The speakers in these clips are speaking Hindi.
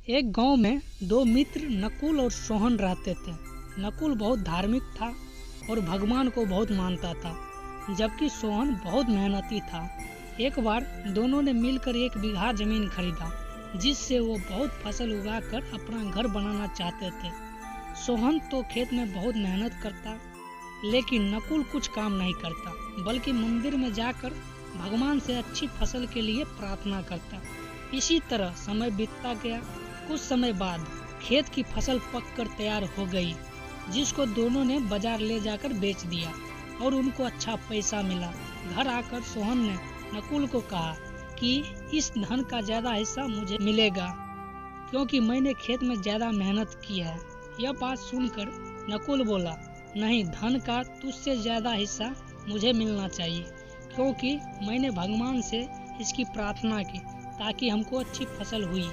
एक गांव में दो मित्र नकुल और सोहन रहते थे। नकुल बहुत धार्मिक था और भगवान को बहुत मानता था, जबकि सोहन बहुत मेहनती था। एक बार दोनों ने मिलकर 1 बीघा जमीन खरीदा, जिससे वो बहुत फसल उगाकर अपना घर बनाना चाहते थे। सोहन तो खेत में बहुत मेहनत करता, लेकिन नकुल कुछ काम नहीं करता, बल्कि मंदिर में जाकर भगवान से अच्छी फसल के लिए प्रार्थना करता। इसी तरह समय बीतता गया। कुछ समय बाद खेत की फसल पककर तैयार हो गई, जिसको दोनों ने बाजार ले जाकर बेच दिया और उनको अच्छा पैसा मिला। घर आकर सोहन ने नकुल को कहा कि इस धन का ज्यादा हिस्सा मुझे मिलेगा, क्योंकि मैंने खेत में ज्यादा मेहनत की है। यह बात सुनकर नकुल बोला, नहीं, धन का तुझसे ज्यादा हिस्सा मुझे मिलना चाहिए, क्योंकि मैंने भगवान से इसकी प्रार्थना की ताकि हमको अच्छी फसल हुई।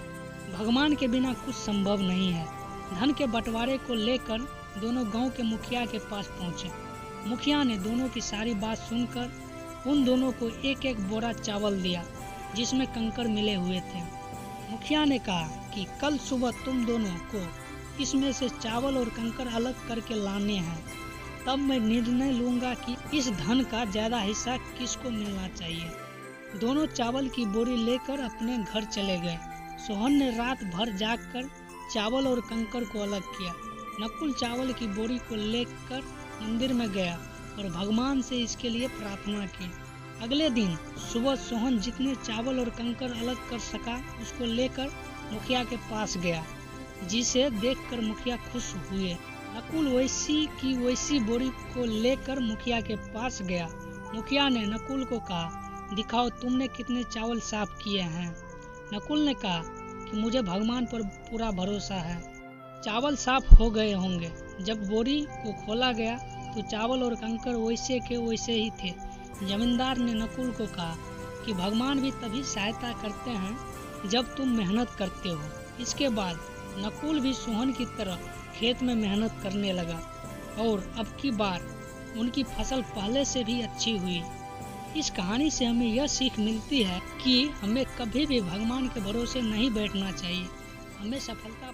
भगवान के बिना कुछ संभव नहीं है। धन के बंटवारे को लेकर दोनों गांव के मुखिया के पास पहुंचे। मुखिया ने दोनों की सारी बात सुनकर उन दोनों को 1-1 बोरा चावल दिया, जिसमें कंकड़ मिले हुए थे। मुखिया ने कहा कि कल सुबह तुम दोनों को इसमें से चावल और कंकड़ अलग करके लाने हैं, तब मैं निर्णय लूंगा कि इस धन का ज्यादा हिस्सा किसको मिलना चाहिए। दोनों चावल की बोरी लेकर अपने घर चले गए। सोहन ने रात भर जागकर चावल और कंकड़ को अलग किया। नकुल चावल की बोरी को लेकर मंदिर में गया और भगवान से इसके लिए प्रार्थना की। अगले दिन सुबह सोहन जितने चावल और कंकड़ अलग कर सका उसको लेकर मुखिया के पास गया, जिसे देखकर मुखिया खुश हुए। नकुल वैसी की वैसी बोरी को लेकर मुखिया के पास गया। मुखिया ने नकुल को कहा, दिखाओ तुमने कितने चावल साफ किए हैं। नकुल ने कहा कि मुझे भगवान पर पूरा भरोसा है, चावल साफ हो गए होंगे। जब बोरी को खोला गया तो चावल और कंकड़ वैसे के वैसे ही थे। जमींदार ने नकुल को कहा कि भगवान भी तभी सहायता करते हैं जब तुम मेहनत करते हो। इसके बाद नकुल भी सोहन की तरह खेत में मेहनत करने लगा और अब की बार उनकी फसल पहले से भी अच्छी हुई। इस कहानी से हमें यह सीख मिलती है कि हमें कभी भी भगवान के भरोसे नहीं बैठना चाहिए। हमें सफलता